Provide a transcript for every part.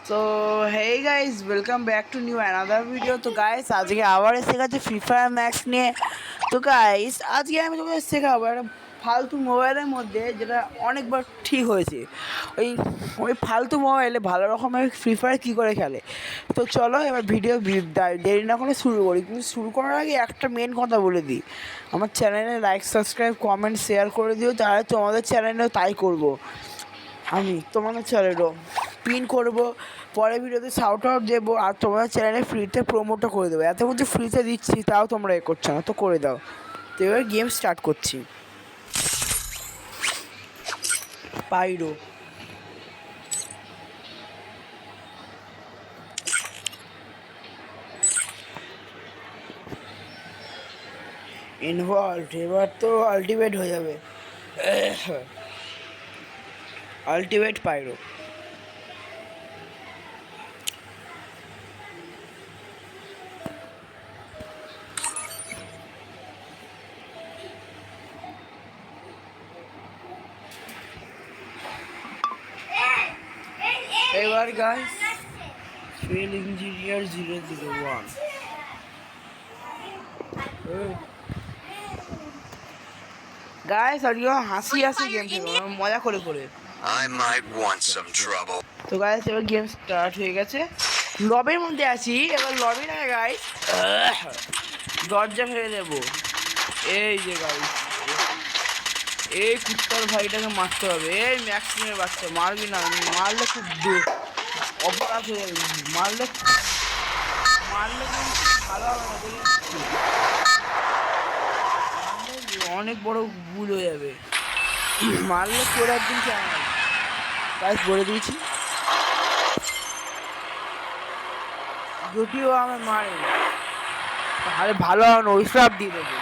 তো hey guys, welcome back to new another video. তো guys, আজকে আবার এসে গেছে ফ্রি ফায়ার ম্যাক্স নিয়ে। তো গাইস, আজকে আমি তোমাদের শেখাবো একটা ফালতু মোবাইলের মধ্যে, যেটা অনেকবার ঠিক হয়েছে। ওই ওই ফালতু মোবাইলে ভালো রকমের ফ্রি ফায়ার কী করে খেলে। তো চলো এবার ভিডিও দেরি না করে শুরু করি। কিন্তু শুরু করার আগে একটা মেন কথা বলে দিই, আমার চ্যানেলে লাইক, সাবস্ক্রাইব, কমেন্ট, শেয়ার করে দিও। তাহলে তোমাদের চ্যানেলেও তাই করবো। আমি তোমাদের চ্যানেলও পিন করব, পরের ভিডিওতে শাউট আউট দেবো, আর তোমাদের চ্যানেলে ফ্রিতে প্রোমোটও করে দেবো। এত কিছু ফ্রিতে দিচ্ছি, তাও তোমরা এ করছো না, তো করে দাও। তো এবার গেম স্টার্ট করছি। পাইরো ইনভলভ, এবার তো আলটিমেট হয়ে যাবে। আলটিমেট পাইরো। এবার গাইস, ফিল ইঞ্জিনিয়ার 001। গাইস, আর হাসি হাসি গেম খেলো, মজা করে করে। I might want some trouble. তো গাইস, এবার গেম স্টার্ট হয়ে গেছে। লবির মধ্যে আছি, এবার লবি না গাইস, দরজা ফেলে দেবো। এই যে গাইস, এই কুত্তার ভাইটাকে মারতে হবে। এই ম্যাক্সিমের বাচ্চা, মারবি না, মারলে খুব অপরাধ হয়ে যাবে। মারলে মারলে কিন্তু ভালো হবে না, বলে দিচ্ছি। মারলে অনেক বড় ভুল হয়ে যাবে। মারলে তোর একদিন চাই, গাইস বলে দিয়েছি। যদিও আমার মারে, তাহলে ভালো হবে না, অভিশাপ দিয়ে দেবো।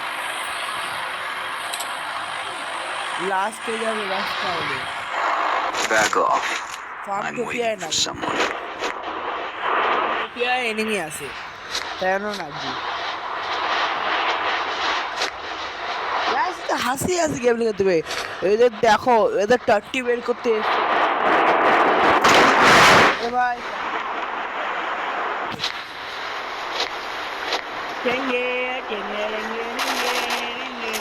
লাস্ট হয়ে যাবে, লাস্ট হবে। Back off. Farm I'm টোপিয়ায় waiting না, for someone. টোপিয়ায় এনিমি আছে, তাই জন্য নাচবি। হাসি হাসি গেম খেলতে হবে। এদের দেখো, এদের টাট্টি বের করতে এসছে। এ ভাই, টেঙ্গে টেঙ্গে টেঙ্গে টেঙ্গে টেঙ্গে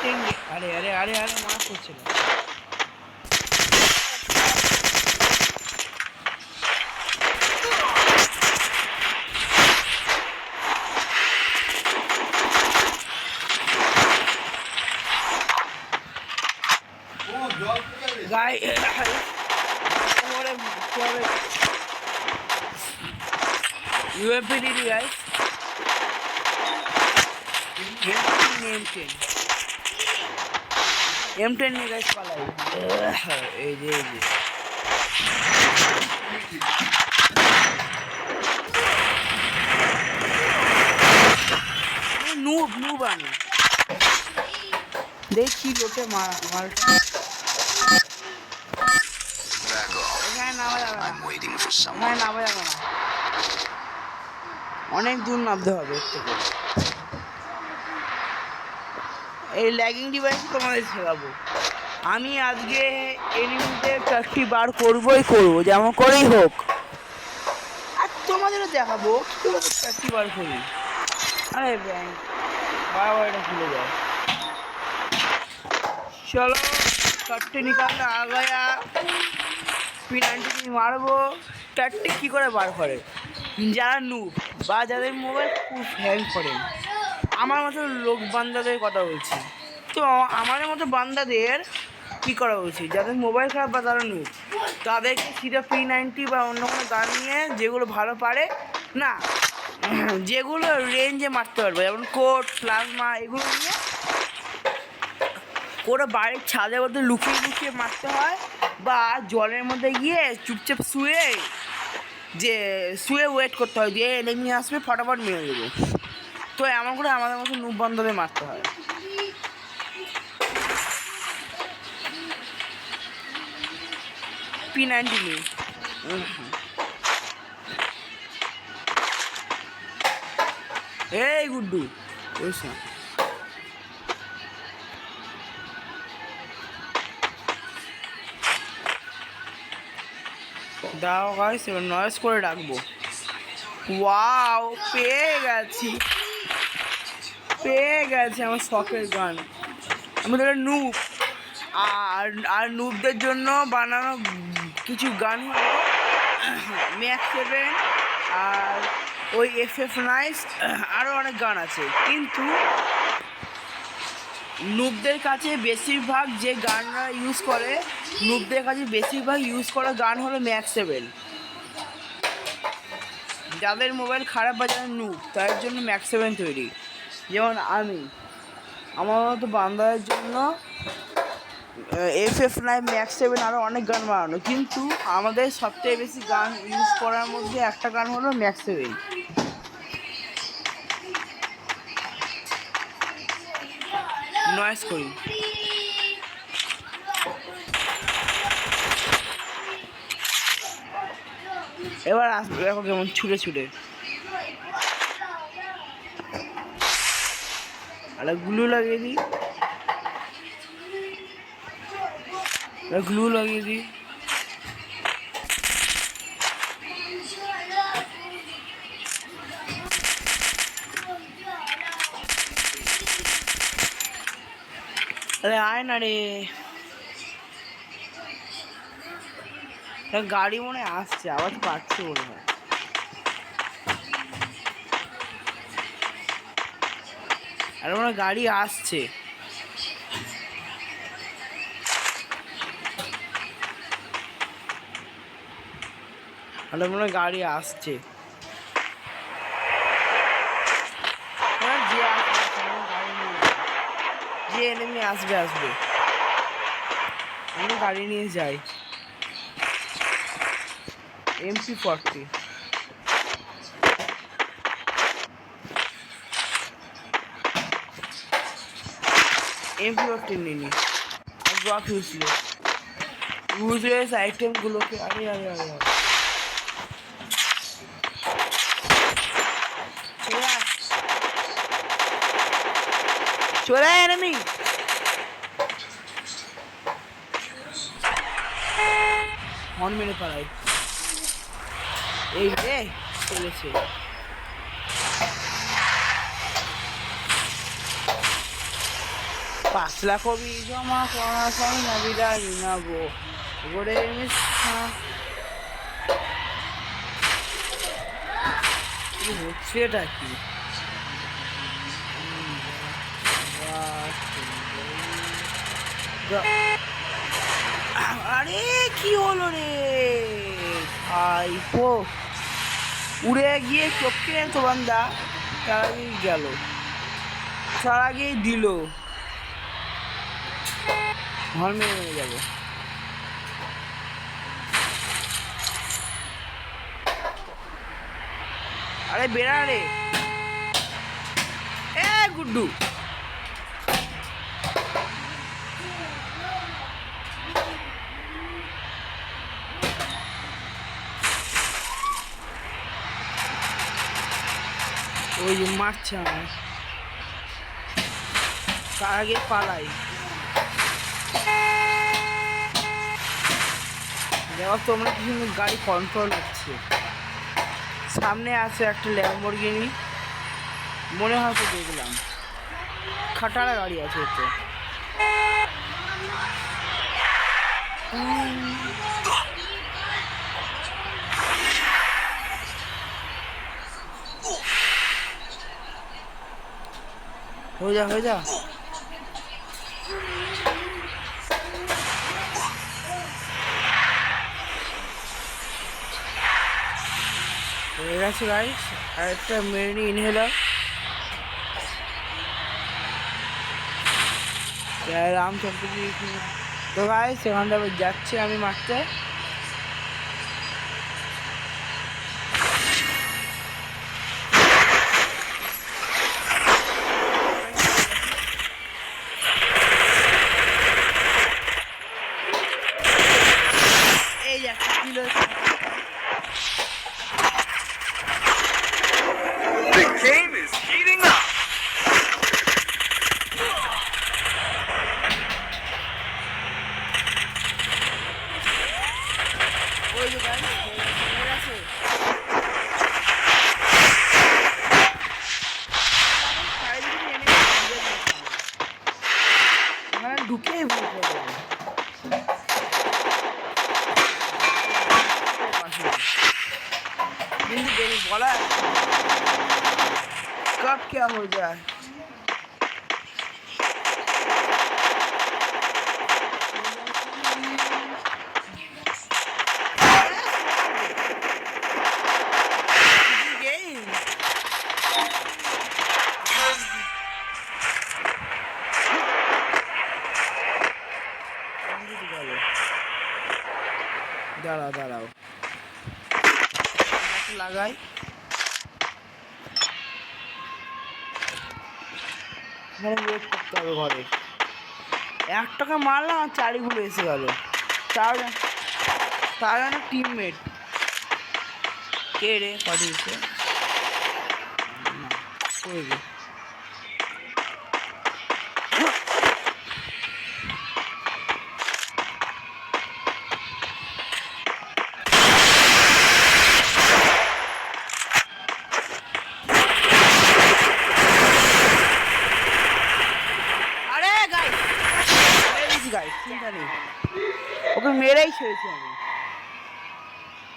টেঙ্গে। আরে আরে আরে আরে, মার করছে না। গাই ইউএফপি গাইস, M10 নিয়ে গাইস পালাই। এই যে এই যে নুব নুব আমি দেখছি লোটে মালটা। Back off. এখানে নামা যাবে না, I'm waiting for এখানে someone. নামা যাবে না, অনেক দূর নামতে হবে এর থেকে। এই ল্যাগিং ডিভাইস তোমাদের শেখাবো আমি। আজকে এনিমিতে চারটি বার করবোই করবো, যেমন করেই হোক। আর তোমাদেরও দেখাবো কি করে চারটি বার করি। আরে ব্যাং, বারবার এটা খুলে যায়। চলো, চারটে নিকালটা আ গয়া। P90 মারবো। চারটে কী করে বার করে, যারা নুব বা যাদের মোবাইল খুব হ্যাং করে, আমার মতো লোক বান্দাদের কথা বলছি। তো আমাদের মতো বান্দাদের কী করা উচিত, যাদের মোবাইল খারাপ বা তারা নুব, তাদেরকে সিধা P90 বা অন্য কোনো গান নিয়ে, যেগুলো ভালো পারে না, যেগুলো রেঞ্জে মারতে পারবে, যেমন কোট, প্লাজমা, এগুলো নিয়ে ওরা বাড়ির ছাদের মধ্যে লুকিয়ে লুকিয়ে মারতে হয়, বা জলের মধ্যে গিয়ে চুপচাপ শুয়ে ওয়েট করতে হয়, যে এনিমি আসবে ফটাফট মেরে দেবো। তো এমন করে আমাদের মতো নুব বান্ধবে মারতে হয়। P90 নেই। এই গুড্ডু, বুঝছ না, দাও গাইস, এবার নয়েজ করে ডাকবো। ওয়াও, পেয়ে গেছি আমার শখের গান। আমি ধরো নুব, আর নুবদের জন্য বানানো কিছু গান হলো ম্যাক্স 7 আর ওই FF9, আরও অনেক গান আছে। কিন্তু নুবদের কাছে বেশিরভাগ যে গানরা ইউজ করে, নুবদের কাছে বেশিরভাগ ইউজ করা গান হলো ম্যাক্স 7। যাদের মোবাইল খারাপ বা যারা নুব, তার জন্য ম্যাক্স 7 তৈরি। যেমন আমার মতো বান্দাদের জন্য FF9, ম্যাক্স 7 আরও অনেক গান বানানো। কিন্তু আমাদের সবথেকে বেশি গান ইউজ করার মধ্যে একটা গান হলো ম্যাক্স 7। নয়েজ করি। এবার আসবে, দেখো কেমন ছুটে ছুটে। আর গ্লু লাগিয়ে দিই, গ্লু লাগিয়ে দিই। আরে আয় না রে, গাড়ি মনে আসছে, আওয়াজ পাচ্ছে মনে হয়। আরে মনে হয় গাড়ি আসছে। আরে মনে হয় গাড়ি আসছে। যে এনিমি আসবে আমি গাড়ি নিয়ে যাই। MP40 নিনি আর ড্রপ ইউজলেস আইটেমগুলোকে। আরে চলে আয় এনিমি। হর্ন মেরে পালাই। এই রে চলেছে। পাঁচলা কবি জমা করা চাই না, বিদায় নাবো গড়ে হচ্ছে এটা কি? আরে কি হলো রে ভাই, উড়ে গিয়ে চোখে তো বান্দা তার আগেই গেল, তার আগেই দিল। ঘর মেরে যাবো। আরে বেড়া রে, এ গুড্ডু। ওই যে মারছে আমার, তার আগে পালাই। দেখো তোমরা কি সুন্দর গাড়ি কন্ট্রোল হচ্ছে। সামনে আছে একটা ল্যাম্বরগিনি, মনে হয় তো দেখলাম খাটারা গাড়ি আছে এতে। হয়ে যা হয়ে গেছে গাইস। আর একটা মেরিনি ইনহেলার রাম চলতে। তো গাইস সেখানটা যাচ্ছি আমি মারতে। এই একটা kilo. The game is heating up. ওই যে গাইস ঢুকেই ভুল করবো কিন্তু দেখি বলা कब क्या हो जाए দাঁড়াও দাঁড়াও লাগাই এখানে ওয়েট করতে হবে ঘরে 1 টাকা মারলাম আর চারিগুলো এসে গেল তার অনেক টিমমেট কে রে পাঠিয়েছে না চিন্তা নেই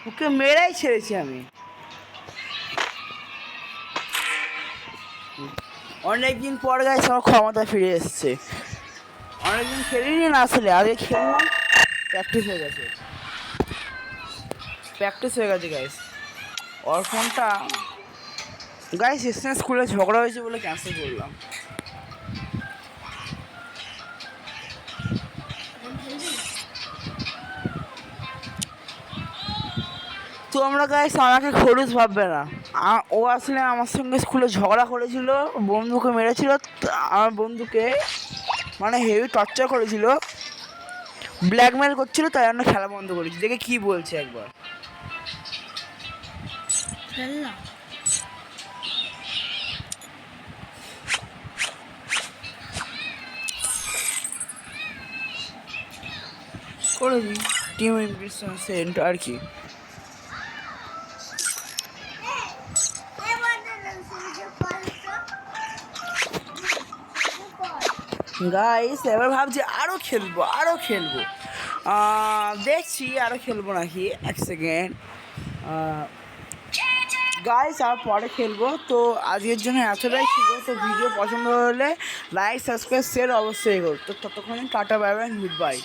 ওকে মেরেই ছেড়েছি আমি অনেকদিন পর গাইস আমার ক্ষমতা ফিরে এসছে অনেকদিন খেলিনি না আসলে আগে খেললাম প্র্যাকটিস হয়ে গেছে গাইস ওর ফোনটা গাইস স্কুলে ঝগড়া হয়েছে বলে ক্যান্সেল করলাম তো আমরা গাইস আমাকে খরচ ভাববে না ও আসলে আমার সঙ্গে স্কুলে ঝগড়া করেছিল বন্ধুকে মেরেছিল আমার বন্ধুকে মানে হেভি টর্চার করেছিল ব্ল্যাকমেল করছিল তাই আমরা খেলা বন্ধ করেছি দেখে কি বলছে একবার করেছি টিম ইমপ্রেশন সেন্ট আর কি গাইস এবার ভাবছি আরও খেলবো দেখছি আরও খেলবো নাকি 1 সেকেন্ড গাইস আর পরে খেলবো তো আজকের জন্য এতটাই ছিল তো ভিডিও পছন্দ হলে লাইক সাবস্ক্রাইব শেয়ার অবশ্যই করো তো ততক্ষণ tata bye bye good bye